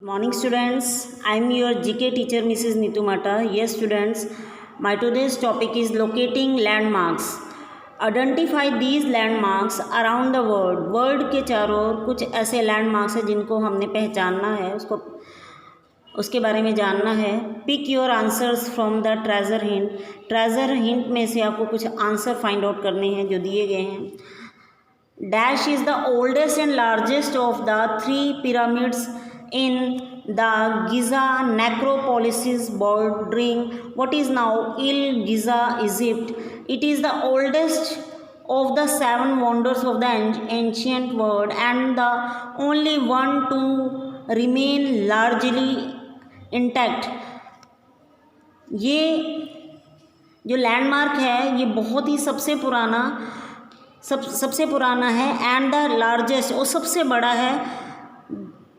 Morning students, I am your GK teacher Mrs. Nitu Mata. Yes students, my today's topic is locating landmarks. Identify these landmarks around the world. World के चारों ओर कुछ ऐसे landmarks हैं जिनको हमने पहचानना है, उसके बारे में जानना है. Pick your answers from the treasure hint. Treasure hint में से आपको कुछ आंसर फाइंड आउट करने हैं जो दिए गए हैं. Dash is the oldest and largest of the 3 pyramids in the Giza necropolis bordering what is now Giza, Egypt. It is the oldest of the 7 wonders of the ancient world and the only one to remain largely intact. ये जो landmark है ये बहुत ही सबसे पुराना है and the largest और सबसे बड़ा है.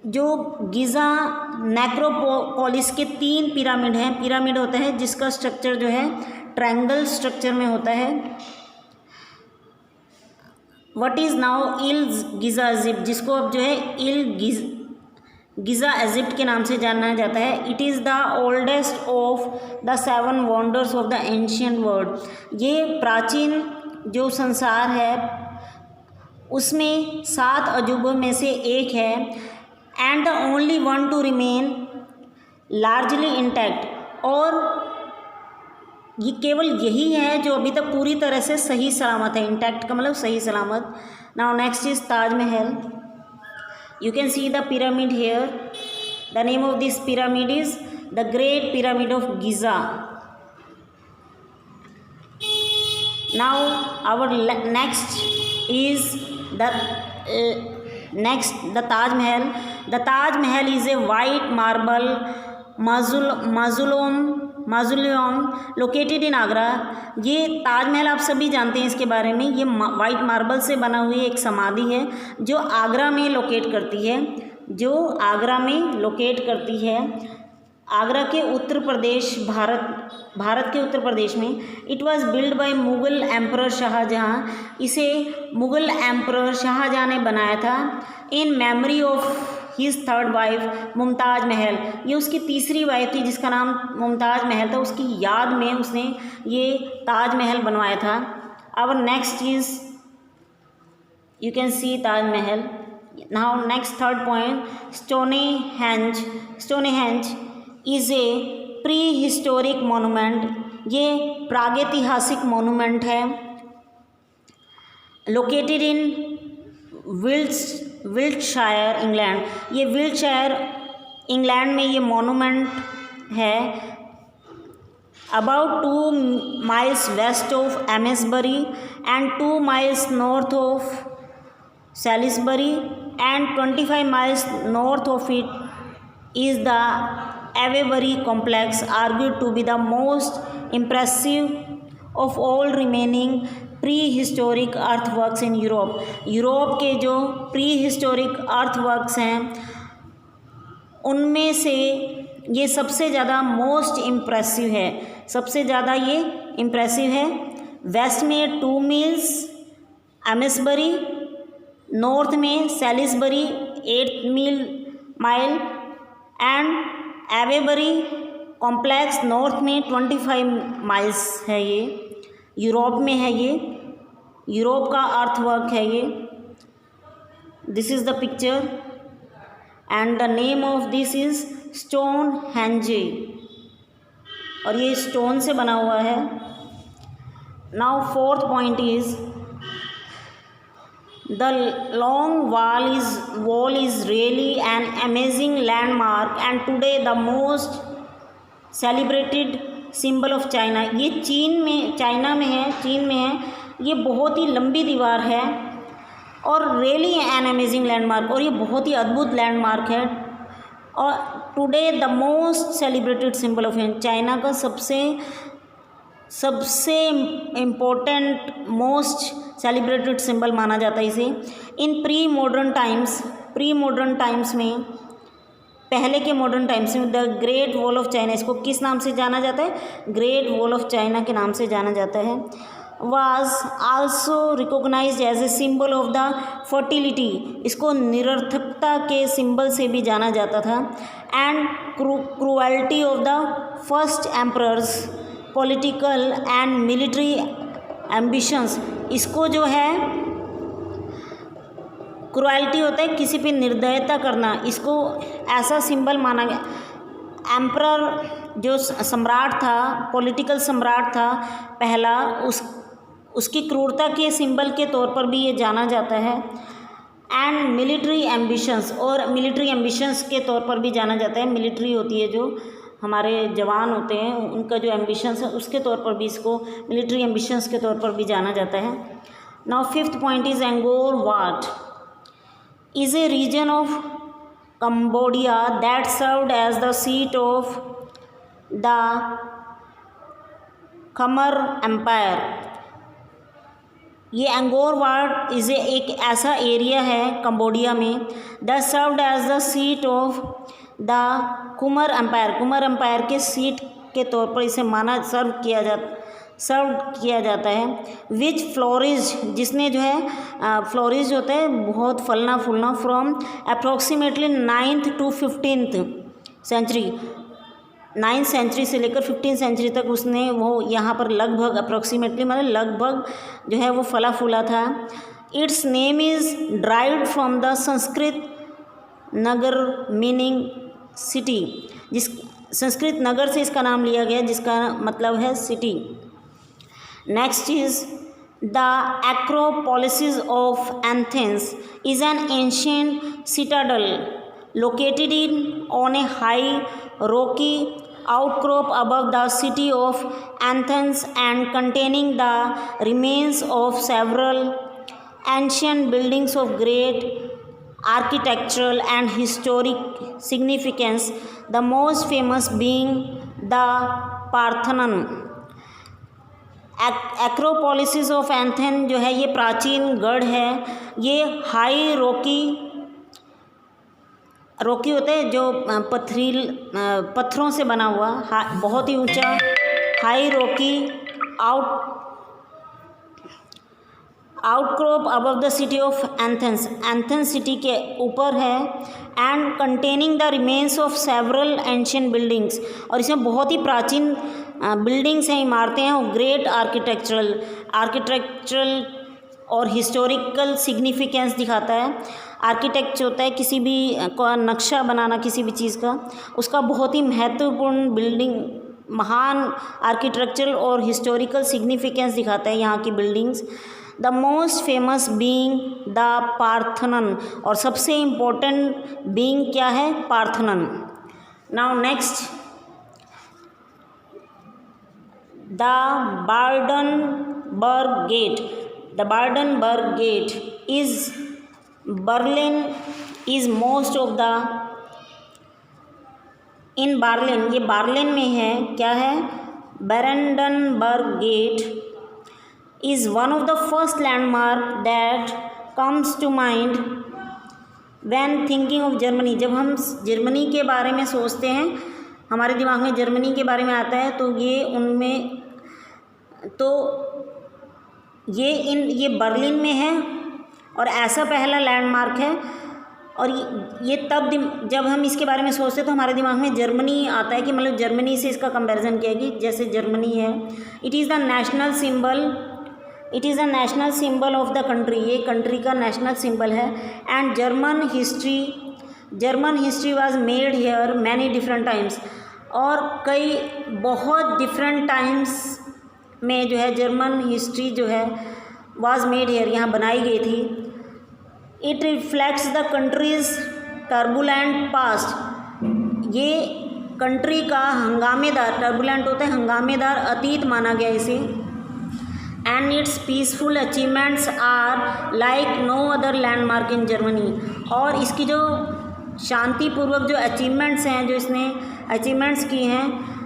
जो गिज़ा नेक्रोपोलिस के 3 पिरामिड हैं. पिरामिड होता है जिसका स्ट्रक्चर जो है ट्रायंगल स्ट्रक्चर में होता है. What is now Giza Egypt, जिसको अब जो है गिज़ा इजिप्ट के नाम से जाना जाता है. It is the oldest of the 7 wonders of the ancient world. ये प्राचीन जो संसार है उसमें 7 अजूबों में से एक है. And the only one two remain largely intact, और ये केवल यही है जो अभी तक पूरी तरह से सही सलामत है. इंटैक्ट का मतलब सही सलामत. Now next is Taj Mahal. You can see the pyramid here. The name of this pyramid is the great pyramid of Giza. Now our next is the Taj Mahal. The Taj Mahal is a white marble mausoleum located in Agra. ये ताजमहल आप सभी जानते हैं इसके बारे में. ये white marble से बना हुई एक समाधि है जो आगरा में लोकेट करती है. आगरा के उत्तर प्रदेश, भारत के उत्तर प्रदेश में. It was build by Mughal emperor Shah Jahan. इसे मुग़ल एम्परर शाहजहाँ ने बनाया था in memory of his 3rd wife Mumtaz Mahal. ये उसकी तीसरी वाइफ थी जिसका नाम मुमताज़ महल था. उसकी याद में उसने ये ताजमहल बनवाया था. Our next is you can see Taj Mahal. Now next 3rd point, Stonehenge is a prehistoric monument. ये प्रागैतिहासिक मोनूमेंट है. Located in Wiltshire England. ये विल्टशायर इंग्लैंड में ये मोनूमेंट है. About 2 miles west of Amesbury and 2 miles north of Salisbury and 25 miles north of it is the Avebury complex, argued to be the most impressive of all remaining prehistoric earthworks in Europe. Europe के जो prehistoric earthworks हैं उनमें से ये सबसे ज़्यादा most impressive है. सबसे ज़्यादा ये इम्प्रेसिव है. वेस्ट में 2 miles एम्सबरी, नॉर्थ में Salisbury 8 mile and Avebury complex north में 25 miles है. ये यूरोप में है. ये यूरोप का अर्थवर्क है. ये this is the picture and the name of this is Stonehenge, और ये स्टोन से बना हुआ है. Now 4th point is The long wall is really an amazing landmark and today the most celebrated symbol of China. ये China में है. ये बहुत ही लंबी दीवार है और really an amazing landmark, और ये बहुत ही अद्भुत लैंडमार्क है. और today the most celebrated symbol of China का सबसे इम्पोर्टेंट मोस्ट सेलिब्रेटेड सिंबल माना जाता है इसे. इन प्री मॉडर्न टाइम्स में, पहले के मॉडर्न टाइम्स में, the great wall of China, इसको किस नाम से जाना जाता है? ग्रेट वॉल ऑफ चाइना के नाम से जाना जाता है. was also recognized as a symbol of the fertility, इसको निरर्थकता के सिंबल से भी जाना जाता था, and cruelty of the first emperors, political and military ambitions, इसको जो है क्रुएल्टी होता है किसी पे निर्दयता करना, इसको ऐसा सिंबल माना गया। एम्परर जो सम्राट था, पॉलिटिकल सम्राट था पहला, उसकी क्रूरता के सिंबल के तौर पर भी ये जाना जाता है। एंड मिलिट्री एम्बिशंस, और मिलिट्री एम्बिशंस के तौर पर भी जाना जाता है। मिलिट्री होती है जो हमारे जवान होते हैं, उनका जो एम्बिशंस है उसके तौर पर भी इसको मिलिट्री एम्बिशंस के तौर पर भी जाना जाता है। Now fifth point is Angkor Wat is a region of Cambodia that served as the seat of the Khmer Empire। ये एंगोर वाट इज़ एक ऐसा एरिया है कंबोडिया में that served as the seat of the Khmer empire के seat के तौर पर इसे सर्व किया जाता है। विच फ्लोरिज, जिसने जो है फ्लोरिज होता है बहुत फलना फूलना, from approximately 9th to 15th century, 9th century से लेकर 15th सेंचुरी तक उसने वो यहाँ पर लगभग अप्रॉक्सीमेटली मतलब लगभग जो है वो फला फूला था। It's name is derived from the Sanskrit Nagar meaning city, जिस संस्कृत नगर से इसका नाम लिया गया जिसका मतलब है city. Next is the Acropolis of Athens is an ancient citadel located on a high rocky outcrop above the city of Athens and containing the remains of several ancient buildings of great architectural and historic significance, the most famous being the Parthenon। Acropolis of ethane जो है ये प्राचीन गढ़ है। ये high रोकी होते हैं जो पत्थरों से बना हुआ, बहुत ही ऊंचा हाई रोकी outcrop above the city of Athens city के ऊपर है। And containing the remains of several ancient buildings, और इसमें बहुत ही प्राचीन बिल्डिंग्स हैं, इमारतें हैं, और ग्रेट आर्किटेक्चरल और हिस्टोरिकल सिग्निफिकेंस दिखाता है। आर्किटेक्ट होता है किसी भी का नक्शा बनाना किसी भी चीज़ का, उसका बहुत ही महत्वपूर्ण बिल्डिंग महान आर्किटेक्चरल और हिस्टोरिकल सिग्निफिकेंस दिखाता है यहाँ की buildings. The most famous being the Parthenon, और सबसे इम्पोर्टेंट बीइंग क्या है? Parthenon. Now next the Brandenburg gate. The Brandenburg gate is Berlin is most of the in Berlin, ये बार्लिन में है। क्या है? Brandenburg gate is one of the first landmark that comes to mind when thinking of Germany। जब हम Germany के बारे में सोचते हैं, हमारे दिमाग में जर्मनी के बारे में आता है, तो ये बर्लिन में है और ऐसा पहला लैंडमार्क है। और ये तब जब हम इसके बारे में सोचते हैं तो हमारे दिमाग में जर्मनी आता है कि मतलब जर्मनी से इसका कंपैरिजन किया कि जैसे जर्मनी है। It is the national symbol of the country, ये कंट्री का नेशनल सिंबल है। And German history was made here many different times, और कई बहुत डिफरेंट टाइम्स में जो है जर्मन हिस्ट्री जो है वाज मेड हियर, यहाँ बनाई गई थी। It reflects the countries turbulent past, ये कंट्री का हंगामेदार, टर्बुलेंट होता है हंगामेदार अतीत माना गया इसे। And its peaceful achievements are like no other landmark in Germany, और इसकी जो शांतिपूर्वक जो अचीवमेंट्स हैं, जो इसने अचीवमेंट्स की हैं,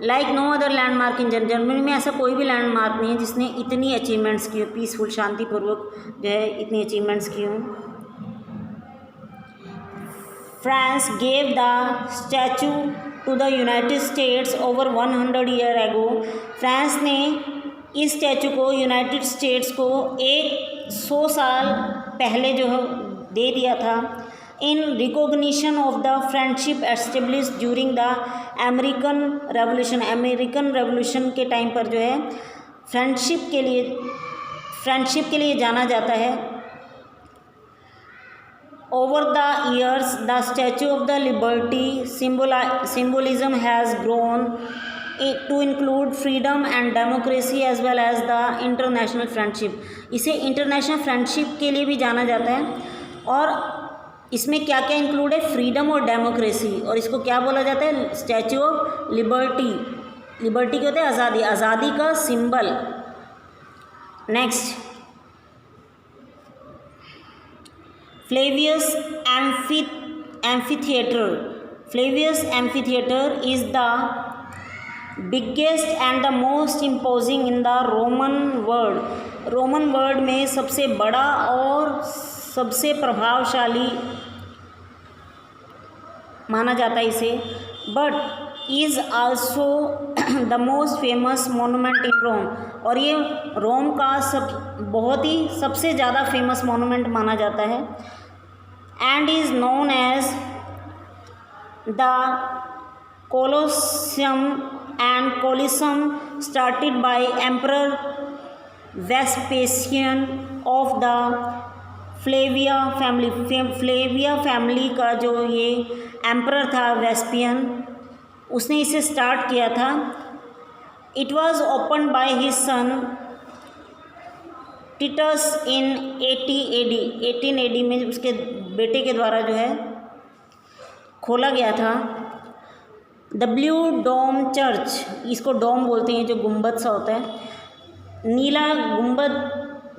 like no other landmark in Germany में ऐसा कोई भी लैंडमार्क नहीं है जिसने इतनी अचीवमेंट्स की हो, पीसफुल शांतिपूर्वक जो है इतनी अचीवमेंट्स की हों। France gave the statue to the United States over 100 year ago. France ने इस स्टैचू को यूनाइटेड स्टेट्स को 100 साल पहले जो है दे दिया था in recognition of the friendship establish during the American revolution के टाइम पर जो है फ्रेंडशिप के लिए जाना जाता है। Over the years, the Statue of the Liberty symbolism has grown to include freedom and democracy as well as the international friendship. इसे इंटरनेशनल फ्रेंडशिप के लिए भी जाना जाता है और इसमें क्या क्या इंक्लूड है, फ्रीडम और डेमोक्रेसी, और इसको क्या बोला जाता है, स्टैचू ऑफ लिबर्टी। लिबर्टी क्या होता है, आज़ादी, आज़ादी का symbol. Next, Flavius Amphitheater. Flavius Amphitheater is the biggest and the most imposing in the Roman world. Roman world में सबसे बड़ा और सबसे प्रभावशाली माना जाता है इसे, but is also the most famous monument in Rome, और ये रोम का बहुत ही सबसे ज़्यादा फेमस मोनूमेंट माना जाता है। And is known as the Colosseum and Colosseum started by emperor Vespasian of the Flavia family का जो ये एम्परर था वेस्पियन, उसने इसे स्टार्ट किया था। It was open by his son Titus in 18 AD में उसके बेटे के द्वारा जो है खोला गया था। द ब्लू डोम चर्च, इसको डोम बोलते हैं जो गुंबद सा होता है, नीला गुंबद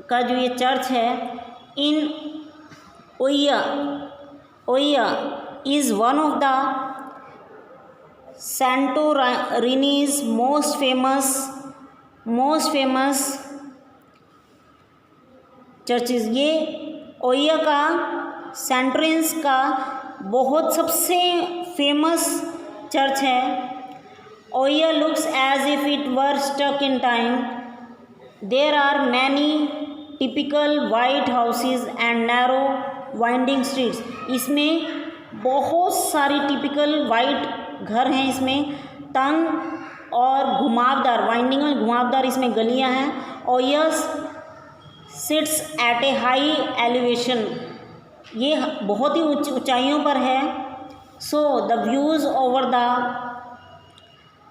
का जो ये चर्च है in Oia is one of the Santorini's most famous churches. ये ओइया का सेंटोरिन्स का बहुत सबसे फेमस चर्च है। Oia looks as if it were stuck in time. There are many typical white houses and narrow winding streets. इसमें बहुत सारी typical white घर हैं, इसमें तंग और घुमावदार, वाइंडिंग में घुमावदार इसमें गलियां हैं। Oia sits at a high elevation, ये बहुत ही ऊंचाइयों पर है। So the views over the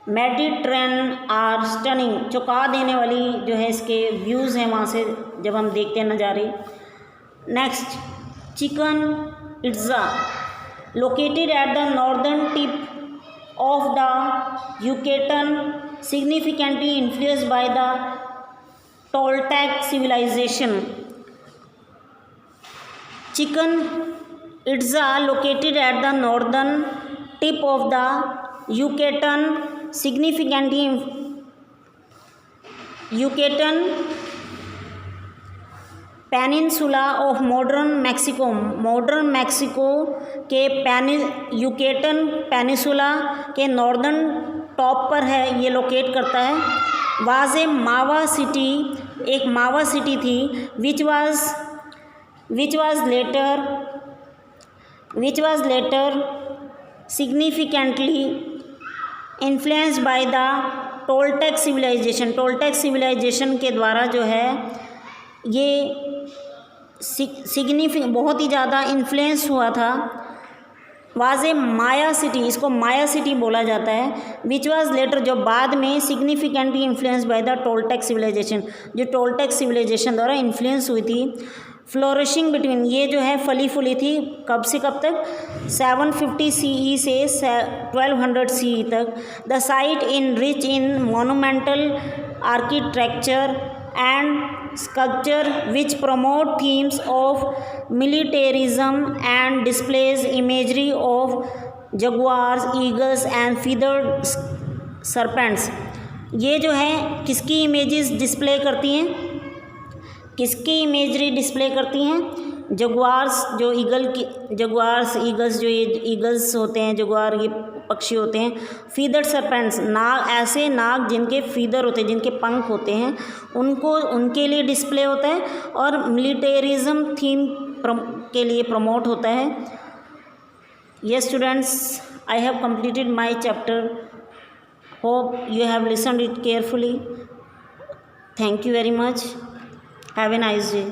Mediterranean are stunning, चौंका देने वाली जो है इसके व्यूज़ हैं वहाँ से जब हम देखते हैं नज़ारे। Next, chicken Itza located at the northern tip of the Yucatan, significantly influenced by the Toltec civilization. Chichen Itza, located at the northern tip of the Yucatan, significantly Yucatan peninsula of modern Mexico के यूकेटन peninsula के northern top पर है, ये locate करता है। Was a मावा city, एक Maya city थी, which was later significantly influenced by the Toltec civilisation. Toltec civilisation के द्वारा जो है ये बहुत ही ज़्यादा इन्फ्लुएंस हुआ था। वाज ए माया सिटी, इसको माया सिटी बोला जाता है। विच वाज लेटर, जो बाद में significantly influence by the Toltec civilisation, जो टोल्टेक सिविलाइजेशन द्वारा इन्फ्लुएंस हुई थी। फ्लोरिशिंग बिटवीन, ये जो है फली फूली थी कब से कब तक, 750 CE से 1200 CE तक। The site in rich in monumental architecture and sculpture which promote themes of militarism and displays imagery of jaguars, eagles and feathered serpents। ये जो है किसकी इमेजेस डिस्प्ले करती हैं, किसकी इमेजरी डिस्प्ले करती हैं, जगुआर्स जो जगुआर्स ईगल्स जो ये ईगल्स होते हैं, जगुआर ये पक्षी होते हैं। फीदर सरपेंट्स नाग, ऐसे नाग जिनके फीदर होते हैं, जिनके पंख होते हैं, उनके लिए डिस्प्ले होता है और मिलिटेरिज्म थीम के लिए प्रमोट होता है। Yes students, I have completed my chapter. Hope you have listened it carefully. Thank you very much. Have a nice day.